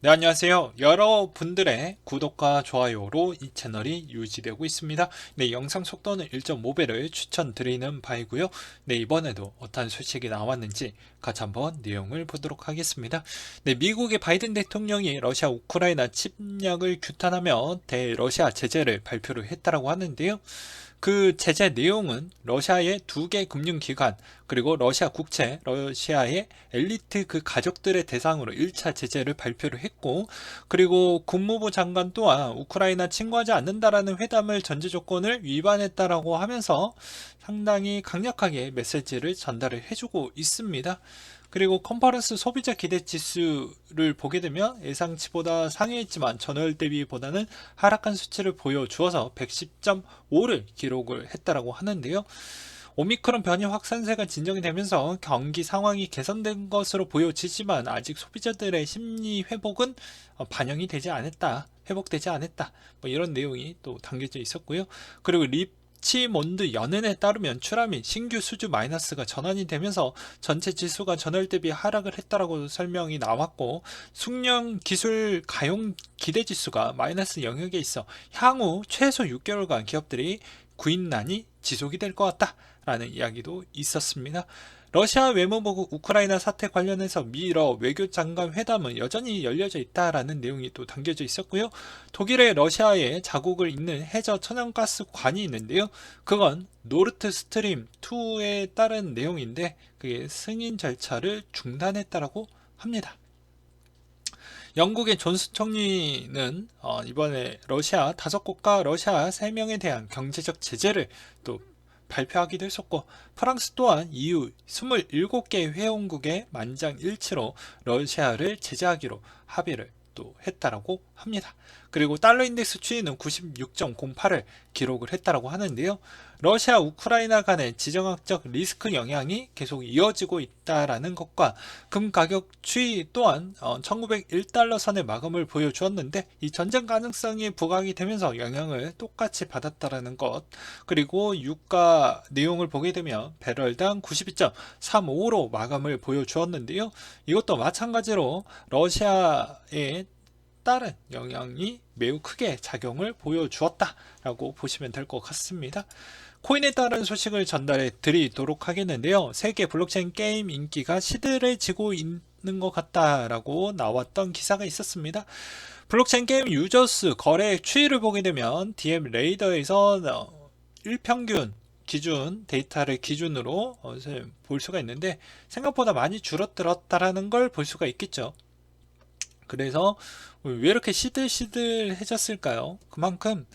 네, 안녕하세요. 여러분들의 구독과 좋아요로 이 채널이 유지되고 있습니다. 네, 영상 속도는 1.5배를 추천드리는 바이고요. 네, 이번에도 어떤 소식이 나왔는지 같이 한번 내용을 보도록 하겠습니다. 네, 미국의 바이든 대통령이 러시아 우크라이나 침략을 규탄하며 대러시아 제재를 발표를 했다고 하는데요. 그 제재 내용은 러시아의 두 개 금융기관, 그리고 러시아 국채, 러시아의 엘리트 그 가족들의 대상으로 1차 제재를 발표를 했고, 그리고 국무부 장관 또한 우크라이나 침공하지 않는다라는 회담을 전제 조건을 위반했다라고 하면서 상당히 강력하게 메시지를 전달을 해주고 있습니다. 그리고 컨퍼런스 소비자 기대 지수를 보게 되면 예상치보다 상회했지만 전월 대비보다는 하락한 수치를 보여주어서 110.5를 기록을 했다라고 하는데요. 오미크론 변이 확산세가 진정이 되면서 경기 상황이 개선된 것으로 보여지지만 아직 소비자들의 심리 회복은 반영이 되지 않았다. 회복되지 않았다. 뭐 이런 내용이 또 담겨져 있었고요. 그리고 리치몬드 연은에 따르면 출하 및 신규 수주 마이너스가 전환이 되면서 전체 지수가 전월 대비 하락을 했다라고 설명이 나왔고, 숙련 기술 가용 기대 지수가 마이너스 영역에 있어 향후 최소 6개월간 기업들이 구인난이 지속이 될 것 같다 라는 이야기도 있었습니다. 러시아 외무부 우크라이나 사태 관련해서 미러 외교장관 회담은 여전히 열려져 있다라는 내용이 또 담겨져 있었고요. 독일의 러시아에 자국을 잇는 해저 천연가스 관이 있는데요. 그건 노르트 스트림 2에 따른 내용인데 그게 승인 절차를 중단했다라고 합니다. 영국의 존슨 총리는 이번에 러시아 5곳과 러시아 3명에 대한 경제적 제재를 또 발표하기도 했었고, 프랑스 또한 EU 27개 회원국의 만장일치로 러시아를 제재하기로 합의를 또 했다라고 합니다. 그리고 달러 인덱스 추이는 96.08을 기록을 했다라고 하는데요. 러시아 우크라이나 간의 지정학적 리스크 영향이 계속 이어지고 있다라는 것과 금 가격 추이 또한 1901달러 선의 마감을 보여주었는데 이 전쟁 가능성이 부각이 되면서 영향을 똑같이 받았다라는 것, 그리고 유가 내용을 보게 되면 배럴당 92.35로 마감을 보여주었는데요. 이것도 마찬가지로 러시아의 다른 영향이 매우 크게 작용을 보여주었다라고 보시면 될 것 같습니다. 코인에 따른 소식을 전달해 드리도록 하겠는데요. 세계 블록체인 게임 인기가 시들해지고 있는 것 같다라고 나왔던 기사가 있었습니다. 블록체인 게임 유저수 거래 추이를 보게 되면 DM 레이더에서 일평균 기준 데이터를 기준으로 볼 수가 있는데 생각보다 많이 줄어들었다라는 걸 볼 수가 있겠죠. 그래서 왜 이렇게 시들시들해졌을까요? 그만큼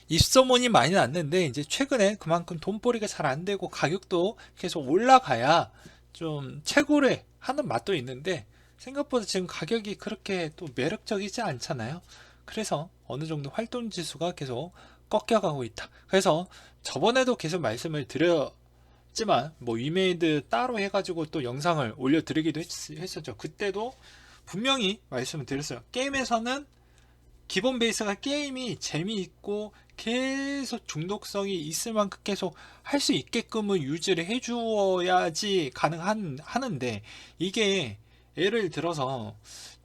입소문이 많이 났는데 이제 최근에 그만큼 돈벌이가 잘 안 되고 가격도 계속 올라가야 좀 채굴을 하는 맛도 있는데 생각보다 지금 가격이 그렇게 또 매력적이지 않잖아요. 그래서 어느 정도 활동 지수가 계속 꺾여가고 있다. 그래서 저번에도 계속 말씀을 드렸지만 뭐 위메이드 따로 해가지고 또 영상을 올려드리기도 했었죠. 그때도 분명히 말씀을 드렸어요. 게임에서는 기본 베이스가 게임이 재미있고 계속 중독성이 있을 만큼 계속 할 수 있게끔은 유지를 해주어야지 하는데, 이게 예를 들어서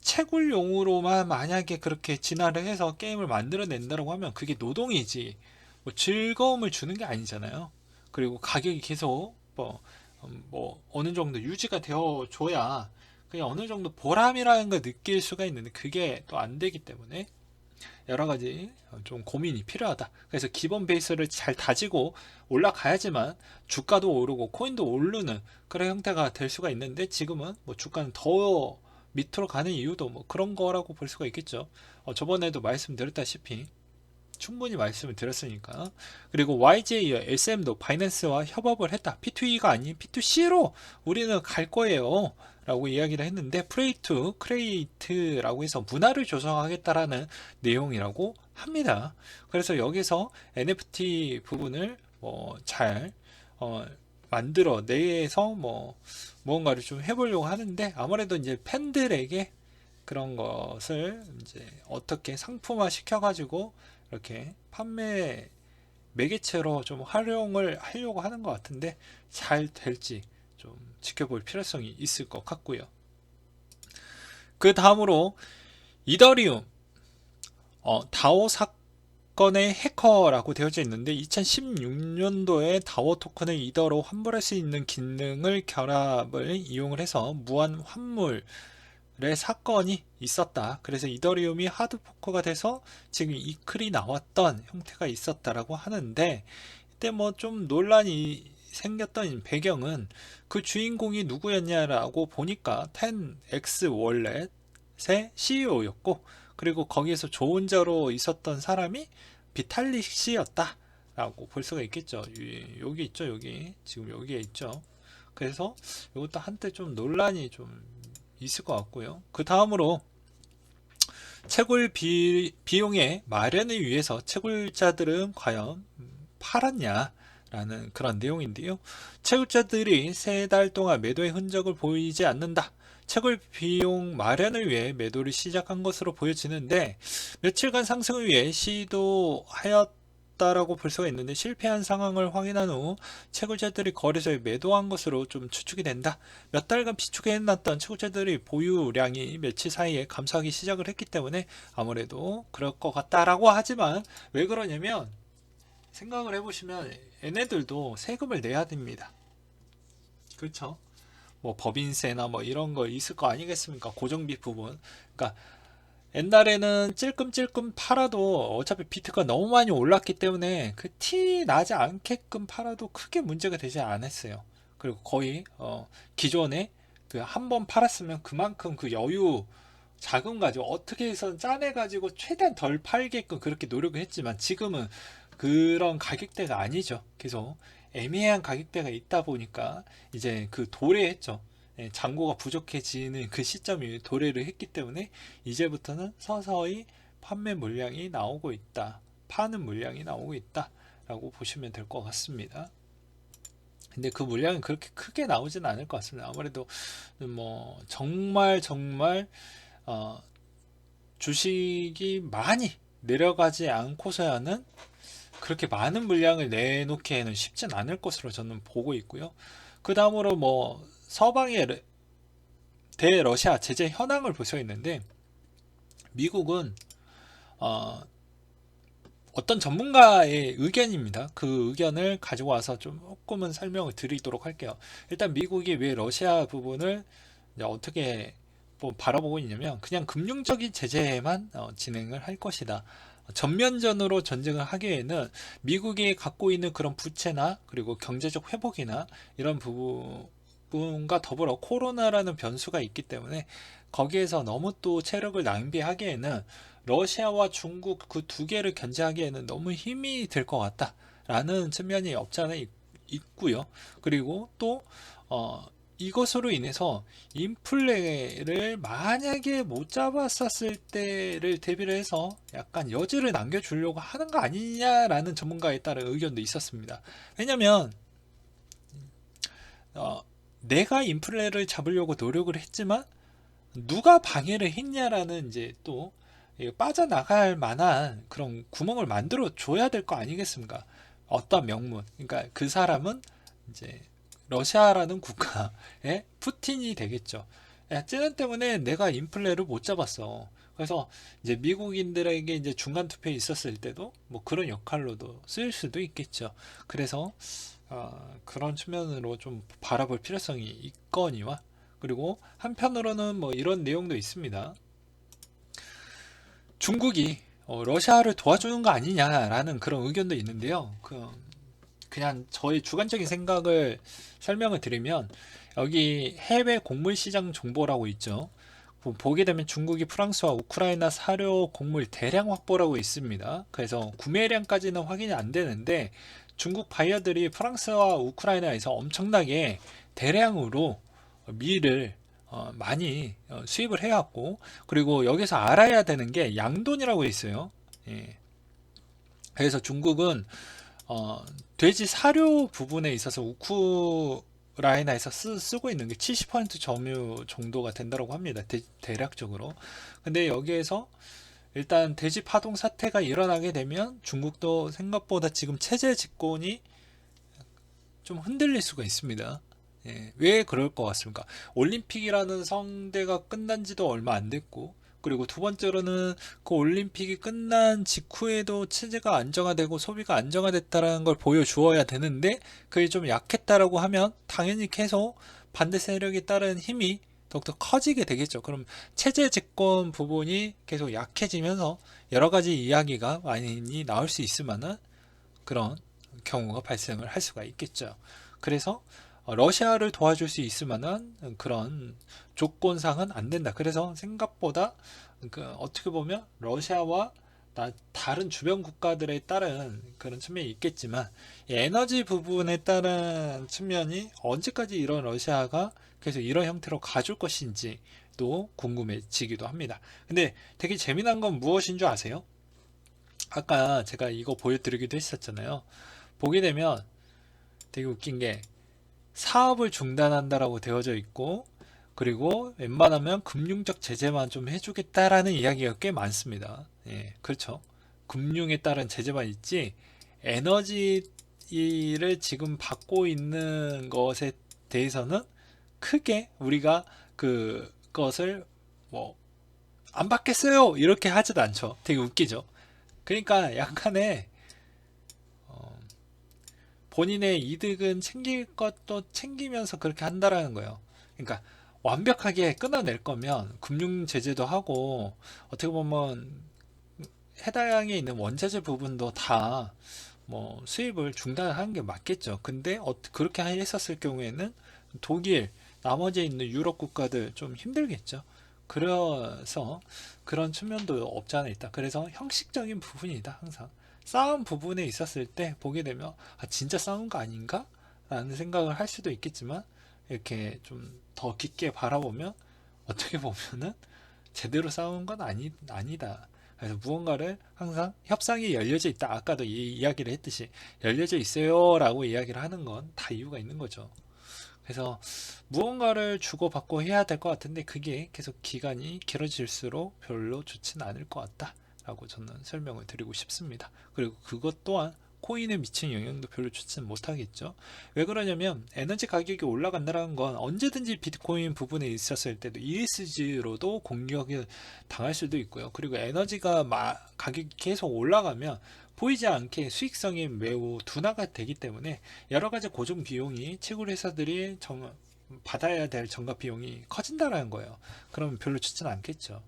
채굴용으로만 만약에 그렇게 진화를 해서 게임을 만들어낸다고 하면 그게 노동이지 뭐 즐거움을 주는 게 아니잖아요. 그리고 가격이 계속 뭐 어느 정도 유지가 되어 줘야 그냥 어느 정도 보람이라는 걸 느낄 수가 있는데 그게 또 안 되기 때문에 여러 가지 좀 고민이 필요하다. 그래서 기본 베이스를 잘 다지고 올라가야지만 주가도 오르고 코인도 오르는 그런 형태가 될 수가 있는데, 지금은 뭐 주가는 더 밑으로 가는 이유도 뭐 그런 거라고 볼 수가 있겠죠. 저번에도 말씀드렸다시피 충분히 말씀을 드렸으니까. 그리고 YJ와 SM도 바이낸스와 협업을 했다. P2E가 아닌 P2C로 우리는 갈 거예요 라고 이야기를 했는데, 프레이 투 크리에이트라고 해서 문화를 조성하겠다라는 내용이라고 합니다. 그래서 여기서 NFT 부분을 잘 만들어 내서 무언가를 좀 해보려고 하는데, 아무래도 이제 팬들에게 그런 것을 이제 어떻게 상품화 시켜가지고 이렇게 판매 매개체로 좀 활용을 하려고 하는 것 같은데 잘 될지 좀 지켜볼 필요성이 있을 것 같고요. 그 다음으로 이더리움 다오 사건의 해커라고 되어져 있는데 2016년도에 다오 토큰을 이더로 환불할 수 있는 기능을 결합을 이용을 해서 무한 환물의 사건이 있었다. 그래서 이더리움이 하드포크가 돼서 지금 이클이 나왔던 형태가 있었다라고 하는데, 이때 뭐 좀 논란이 생겼던 배경은 그 주인공이 누구였냐라고 보니까 10X 월렛의 CEO였고, 그리고 거기에서 조언자로 있었던 사람이 비탈릭 씨였다 라고 볼 수가 있겠죠. 여기 있죠. 여기 지금 여기에 있죠. 그래서 이것도 한때 좀 논란이 좀 있을 것 같고요. 그 다음으로 채굴 비용의 마련을 위해서 채굴자들은 과연 팔았냐 라는 그런 내용인데요. 채굴자들이 3달 동안 매도의 흔적을 보이지 않는다. 채굴 비용 마련을 위해 매도를 시작한 것으로 보여지는데, 며칠간 상승을 위해 시도하였다라고 볼 수가 있는데 실패한 상황을 확인한 후 채굴자들이 거래소에 매도한 것으로 좀 추측이 된다. 몇 달간 비축해놨던 채굴자들이 보유량이 며칠 사이에 감소하기 시작을 했기 때문에 아무래도 그럴 것 같다라고 하지만, 왜 그러냐면 생각을 해보시면 얘네들도 세금을 내야 됩니다. 그렇죠? 뭐 법인세나 뭐 이런 거 있을 거 아니겠습니까? 고정비 부분. 그러니까 옛날에는 찔끔찔끔 팔아도 어차피 비트가 너무 많이 올랐기 때문에 그 티 나지 않게끔 팔아도 크게 문제가 되지 않았어요. 그리고 거의 기존에 그 한 번 팔았으면 그만큼 그 여유 자금 가지고 어떻게 해서 짜내 가지고 최대한 덜 팔게끔 그렇게 노력을 했지만, 지금은 그런 가격대가 아니죠. 계속 애매한 가격대가 있다 보니까 이제 그 도래했죠. 예, 잔고가 부족해지는 그 시점이 도래를 했기 때문에 이제부터는 서서히 판매 물량이 나오고 있다. 파는 물량이 나오고 있다. 라고 보시면 될 것 같습니다. 근데 그 물량은 그렇게 크게 나오지는 않을 것 같습니다. 아무래도 뭐 정말 어, 주식이 많이 내려가지 않고서야는 그렇게 많은 물량을 내놓기에는 쉽진 않을 것으로 저는 보고 있고요. 그 다음으로 뭐 서방의 대러시아 제재 현황을 볼 수 있는데, 미국은 어떤 전문가의 의견입니다. 그 의견을 가지고 와서 조금은 설명을 드리도록 할게요. 일단 미국이 왜 러시아 부분을 어떻게 바라보고 있냐면, 그냥 금융적인 제재만 진행을 할 것이다. 전면전으로 전쟁을 하기에는 미국이 갖고 있는 그런 부채나 그리고 경제적 회복이나 이런 부분과 더불어 코로나라는 변수가 있기 때문에 거기에서 너무 또 체력을 낭비하기에는 러시아와 중국 그 두 개를 견제하기에는 너무 힘이 들 것 같다라는 측면이 없지 않아 있고요. 그리고 또 이것으로 인해서 인플레를 만약에 못 잡았었을 때를 대비를 해서 약간 여지를 남겨주려고 하는 거 아니냐라는 전문가에 따른 의견도 있었습니다. 왜냐면 내가 인플레를 잡으려고 노력을 했지만 누가 방해를 했냐라는 이제 또 빠져나갈 만한 그런 구멍을 만들어 줘야 될 거 아니겠습니까? 어떤 명분. 그러니까 그 사람은 이제 러시아라는 국가의 푸틴이 되겠죠. 쟤는 때문에 내가 인플레를 못 잡았어. 그래서 이제 미국인들에게 이제 중간 투표에 있었을 때도 뭐 그런 역할로도 쓰일 수도 있겠죠. 그래서 그런 측면으로 좀 바라볼 필요성이 있거니와, 그리고 한편으로는 뭐 이런 내용도 있습니다. 중국이 러시아를 도와주는 거 아니냐라는 그런 의견도 있는데요. 그냥 저의 주관적인 생각을 설명을 드리면, 여기 해외 곡물 시장 정보라고 있죠. 보게 되면 중국이 프랑스와 우크라이나 사료 곡물 대량 확보라고 있습니다. 그래서 구매량까지는 확인이 안 되는데 중국 바이어들이 프랑스와 우크라이나에서 엄청나게 대량으로 밀을 많이 수입을 해왔고, 그리고 여기서 알아야 되는 게 양돈이라고 있어요. 예. 그래서 중국은 돼지 사료 부분에 있어서 우크라이나에서 쓰고 있는 게 70% 점유 정도가 된다고 합니다. 대략적으로. 근데 여기에서 일단 돼지 파동 사태가 일어나게 되면 중국도 생각보다 지금 체제 집권이 좀 흔들릴 수가 있습니다. 예, 왜 그럴 것 같습니까? 올림픽이라는 성대가 끝난 지도 얼마 안 됐고, 그리고 두 번째로는 그 올림픽이 끝난 직후에도 체제가 안정화되고 소비가 안정화됐다라는 걸 보여주어야 되는데 그게 좀 약했다라고 하면 당연히 계속 반대 세력에 따른 힘이 더욱더 커지게 되겠죠. 그럼 체제 집권 부분이 계속 약해지면서 여러 가지 이야기가 많이 나올 수 있을 만한 그런 경우가 발생을 할 수가 있겠죠. 그래서 러시아를 도와줄 수 있을 만한 그런 조건상은 안 된다. 그래서 생각보다 어떻게 보면 러시아와 다른 주변 국가들에 따른 그런 측면이 있겠지만 에너지 부분에 따른 측면이 언제까지 이런 러시아가 계속 이런 형태로 가줄 것인지도 궁금해지기도 합니다. 근데 되게 재미난 건 무엇인 줄 아세요? 아까 제가 이거 보여드리기도 했었잖아요. 보게 되면 되게 웃긴 게 사업을 중단한다라고 되어져 있고 그리고 웬만하면 금융적 제재만 좀 해주겠다라는 이야기가 꽤 많습니다. 예, 그렇죠. 금융에 따른 제재만 있지 에너지를 지금 받고 있는 것에 대해서는 크게 우리가 그것을 뭐 안 받겠어요 이렇게 하지도 않죠. 되게 웃기죠. 그러니까 약간의 본인의 이득은 챙길 것도 챙기면서 그렇게 한다라는 거예요. 그러니까 완벽하게 끊어낼 거면 금융 제재도 하고 어떻게 보면 해당에 있는 원자재 부분도 다 뭐 수입을 중단하는 게 맞겠죠. 근데 그렇게 했었을 경우에는 독일, 나머지 있는 유럽 국가들 좀 힘들겠죠. 그래서 그런 측면도 없지 않아 있다. 그래서 형식적인 부분이다. 항상 싸움 부분에 있었을 때 보게 되면 진짜 싸운 거 아닌가? 라는 생각을 할 수도 있겠지만 이렇게 좀 더 깊게 바라보면 어떻게 보면은 제대로 싸운 건 아니다. 그래서 무언가를 항상 협상이 열려져 있다. 아까도 이 이야기를 했듯이 열려져 있어요 라고 이야기를 하는 건 다 이유가 있는 거죠. 그래서 무언가를 주고받고 해야 될 것 같은데 그게 계속 기간이 길어질수록 별로 좋지는 않을 것 같다 라고 저는 설명을 드리고 싶습니다. 그리고 그것 또한 코인에 미친 영향도 별로 좋지는 못하겠죠. 왜 그러냐면 에너지 가격이 올라간다는 건 언제든지 비트코인 부분에 있었을 때도 ESG로도 공격을 당할 수도 있고요. 그리고 에너지가 가격이 계속 올라가면 보이지 않게 수익성이 매우 둔화가 되기 때문에 여러 가지 고정 비용이 채굴 회사들이 받아야 될 정가 비용이 커진다라는 거예요. 그러면 별로 좋지는 않겠죠.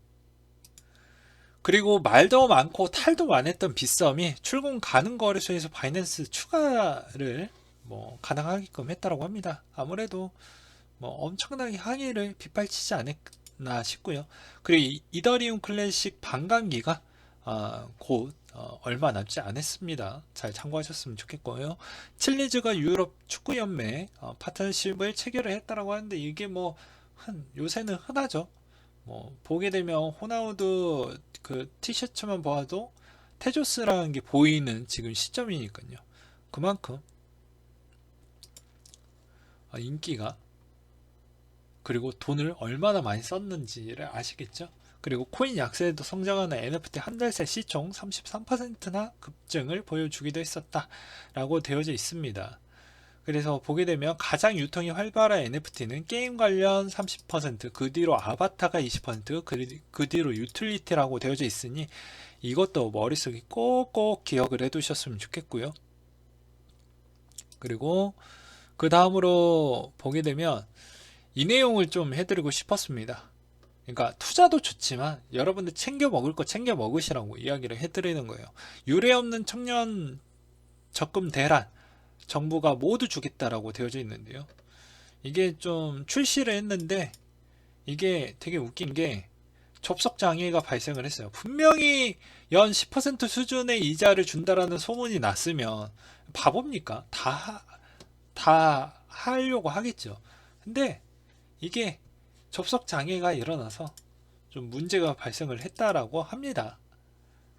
그리고 말도 많고 탈도 많았던 빗썸이 출금 가능 거래소에서 바이낸스 추가를 뭐 가능하게끔 했다고 합니다. 아무래도 뭐 엄청나게 항의를 빗발치지 않았나 싶고요. 그리고 이더리움 클래식 반감기가 곧 얼마 남지 않았습니다. 잘 참고하셨으면 좋겠고요. 칠리즈가 유럽 축구연맹 파트너십을 체결을 했다고 하는데 이게 뭐 요새는 흔하죠. 뭐 보게 되면 호나우두 그 티셔츠만 봐도 테조스라는 게 보이는 지금 시점이니까요. 그만큼 인기가 그리고 돈을 얼마나 많이 썼는지를 아시겠죠? 그리고 코인 약세에도 성장하는 NFT 한 달 새 시총 33%나 급증을 보여주기도 했었다라고 되어져 있습니다. 그래서 보게 되면 가장 유통이 활발한 NFT는 게임 관련 30%, 그 뒤로 아바타가 20%, 그 뒤로 유틸리티라고 되어져 있으니 이것도 머릿속에 꼭꼭 기억을 해두셨으면 좋겠고요. 그리고 그 다음으로 보게 되면 이 내용을 좀 해드리고 싶었습니다. 그러니까 투자도 좋지만 여러분들 챙겨 먹을 거 챙겨 먹으시라고 이야기를 해드리는 거예요. 유례 없는 청년 적금 대란 정부가 모두 주겠다라고 되어져 있는데요. 이게 좀 출시를 했는데 이게 되게 웃긴 게 접속 장애가 발생을 했어요. 분명히 연 10% 수준의 이자를 준다라는 소문이 났으면 바보입니까? 다 하려고 하겠죠. 근데 이게 접속 장애가 일어나서 좀 문제가 발생을 했다라고 합니다.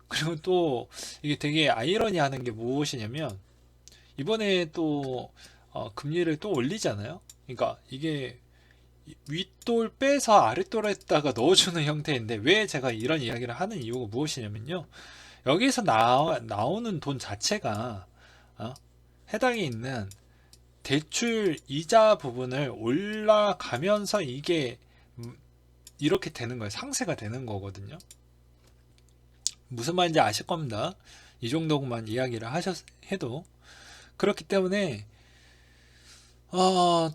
그리고 또 이게 되게 아이러니하는 게 무엇이냐면 이번에 또 금리를 또 올리잖아요. 그러니까 이게 윗돌 빼서 아랫돌에다가 넣어주는 형태인데 왜 제가 이런 이야기를 하는 이유가 무엇이냐면요. 여기서 나오는 돈 자체가 해당에 있는 대출 이자 부분을 올라가면서 이게 이렇게 되는 거예요. 상세가 되는 거거든요. 무슨 말인지 아실 겁니다. 이 정도만 이야기를 해도. 그렇기 때문에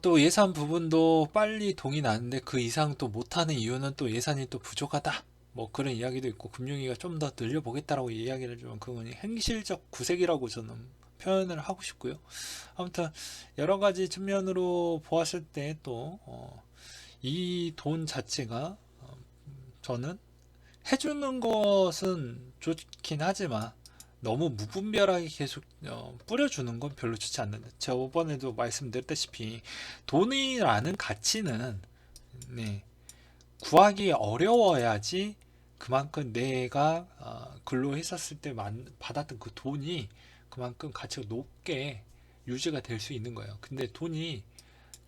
또 예산 부분도 빨리 동의 나는데 그 이상 또 못하는 이유는 또 예산이 또 부족하다. 뭐 그런 이야기도 있고, 금융위가 좀 더 늘려보겠다라고 이야기를 좀, 그건 행실적 구색이라고 저는 표현을 하고 싶고요. 아무튼 여러 가지 측면으로 보았을 때 또 이 돈 자체가 저는 해주는 것은 좋긴 하지만 너무 무분별하게 계속 뿌려주는 건 별로 좋지 않는데, 저번에도 말씀드렸다시피 돈이라는 가치는 네, 구하기 어려워야지 그만큼 내가 근로했었을 때 받았던 그 돈이 그만큼 가치가 높게 유지가 될 수 있는 거예요. 근데 돈이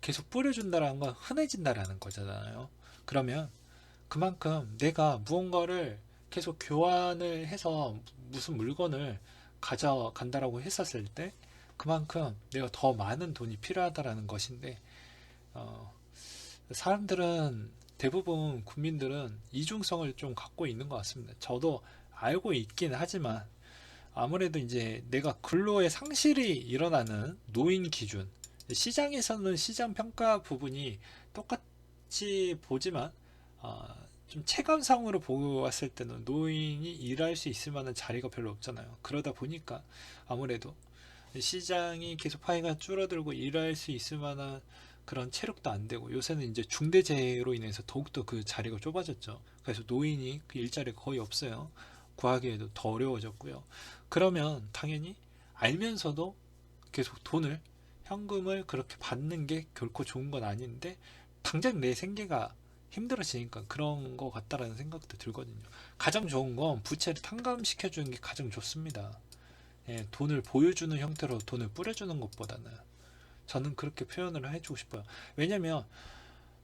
계속 뿌려준다라는 건 흔해진다라는 거잖아요. 그러면 그만큼 내가 무언가를 계속 교환을 해서 무슨 물건을 가져간다라고 했었을 때 그만큼 내가 더 많은 돈이 필요하다라는 것인데, 사람들은, 대부분 국민들은 이중성을 좀 갖고 있는 것 같습니다. 저도 알고 있긴 하지만 아무래도 이제 내가 근로의 상실이 일어나는 노인 기준, 시장에서는 시장 평가 부분이 똑같이 보지만 좀 체감상으로 보았을 때는 노인이 일할 수 있을 만한 자리가 별로 없잖아요. 그러다 보니까 아무래도 시장이 계속 파이가 줄어들고 일할 수 있을 만한 그런 체력도 안 되고, 요새는 이제 중대재해로 인해서 더욱더 그 자리가 좁아졌죠. 그래서 노인이 그 일자리가 거의 없어요. 구하기에도 더 어려워졌고요. 그러면 당연히 알면서도 계속 현금을 그렇게 받는 게 결코 좋은 건 아닌데, 당장 내 생계가 힘들어지니까 그런 것 같다라는 생각도 들거든요. 가장 좋은 건 부채를 탕감시켜 주는 게 가장 좋습니다. 예, 돈을 보여주는 형태로 돈을 뿌려주는 것보다는, 저는 그렇게 표현을 해주고 싶어요. 왜냐면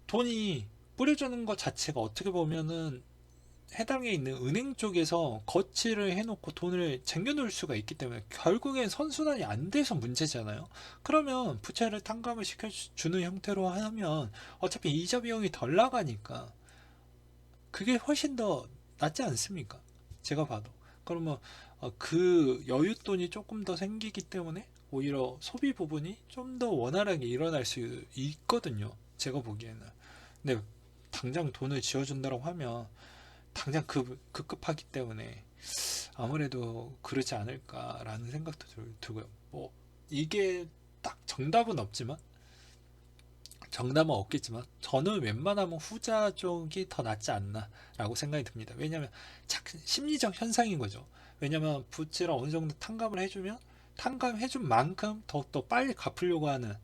돈이 뿌려주는 것 자체가 어떻게 보면은 해당에 있는 은행 쪽에서 거치를 해놓고 돈을 쟁여놓을 수가 있기 때문에 결국엔 선순환이 안 돼서 문제잖아요. 그러면 부채를 탕감을 시켜주는 형태로 하면 어차피 이자 비용이 덜 나가니까 그게 훨씬 더 낫지 않습니까? 제가 봐도. 그러면 그 여윳돈이 조금 더 생기기 때문에 오히려 소비 부분이 좀 더 원활하게 일어날 수 있거든요. 제가 보기에는. 근데 당장 돈을 지어준다고 하면 당장 급급하기 때문에 아무래도 그러지 않을까라는 생각도 들고요. 뭐 이게 딱 정답은 없겠지만 저는 웬만하면 후자 쪽이 더 낫지 않나라고 생각이 듭니다. 왜냐하면 심리적 현상인 거죠. 왜냐하면 부채를 어느 정도 탕감을 해주면 탕감해준 만큼 더욱더 빨리 갚으려고 하는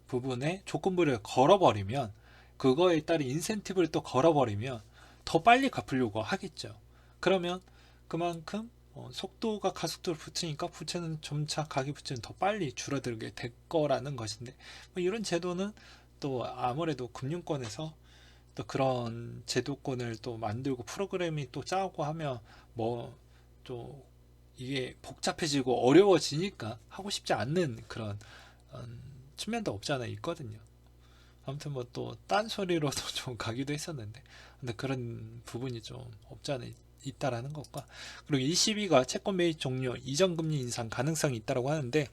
부분에 조건부를 걸어버리면, 그거에 따른 인센티브를 또 걸어버리면 더 빨리 갚으려고 하겠죠. 그러면 그만큼 속도가 가속도로 붙으니까 부채는 점차 가계 부채는 더 빨리 줄어들게 될 거라는 것인데, 뭐 이런 제도는 또 아무래도 금융권에서 또 그런 제도권을 또 만들고 프로그램이 또 짜고 하면 뭐 또 이게 복잡해지고 어려워지니까 하고 싶지 않는 그런 측면도 없지 않아 있거든요. 아무튼 뭐 또 딴소리로도 좀 가기도 했었는데, 근데 그런 부분이 좀 없지 않아 있다라는 것과, 그리고 ECB가 채권 매입 종료 이전 금리 인상 가능성이 있다라고 하는데,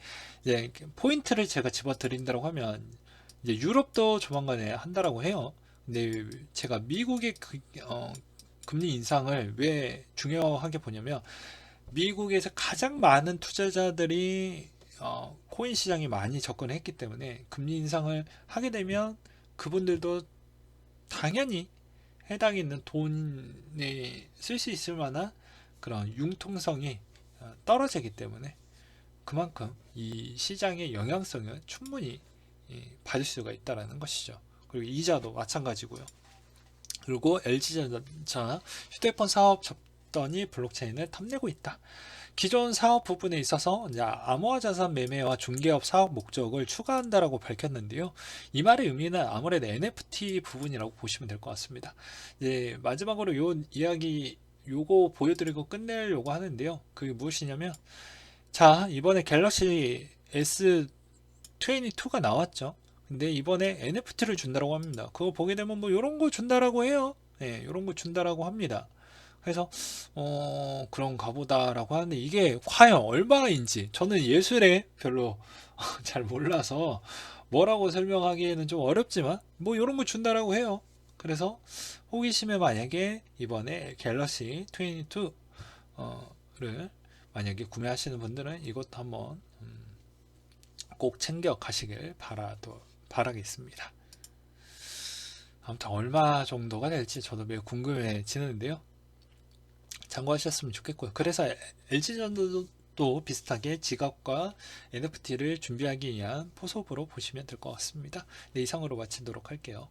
이제 포인트를 제가 집어드린다고 하면 이제 유럽도 조만간에 한다라고 해요. 근데 제가 미국의 금리 인상을 왜 중요하게 보냐면, 미국에서 가장 많은 투자자들이 코인 시장에 많이 접근했기 때문에 금리 인상을 하게 되면 그분들도 당연히 해당에 있는 돈에 쓸 수 있을 만한 그런 융통성이 떨어지기 때문에 그만큼 이 시장의 영향성을 충분히 받을 수가 있다는 것이죠. 그리고 이자도 마찬가지고요. 그리고 LG전자 휴대폰 사업 접던이 블록체인을 탐내고 있다. 기존 사업 부분에 있어서 이제 암호화 자산 매매와 중개업 사업 목적을 추가한다라고 밝혔는데요. 이 말의 의미는 아무래도 NFT 부분이라고 보시면 될 것 같습니다. 이제 마지막으로 요 이야기 요거 보여드리고 끝내려고 하는데요. 그게 무엇이냐면, 자, 이번에 갤럭시 S22가 나왔죠. 근데 이번에 NFT를 준다라고 합니다. 그거 보게 되면 뭐 이런 거 준다라고 해요. 이런 거 준다라고 합니다. 그래서 그런가 보다라고 하는데 이게 과연 얼마인지 저는 예술에 별로 잘 몰라서 뭐라고 설명하기에는 좀 어렵지만 뭐 이런 거 준다라고 해요. 그래서 호기심에 만약에 이번에 갤럭시 22를 만약에 구매하시는 분들은 이것도 한번 꼭 챙겨 가시길 바라겠습니다. 아무튼 얼마 정도가 될지 저도 매우 궁금해지는데요. 참고하셨으면 좋겠고요. 그래서 LG전자도 비슷하게 지갑과 NFT를 준비하기 위한 포석으로 보시면 될 것 같습니다. 네, 이상으로 마치도록 할게요.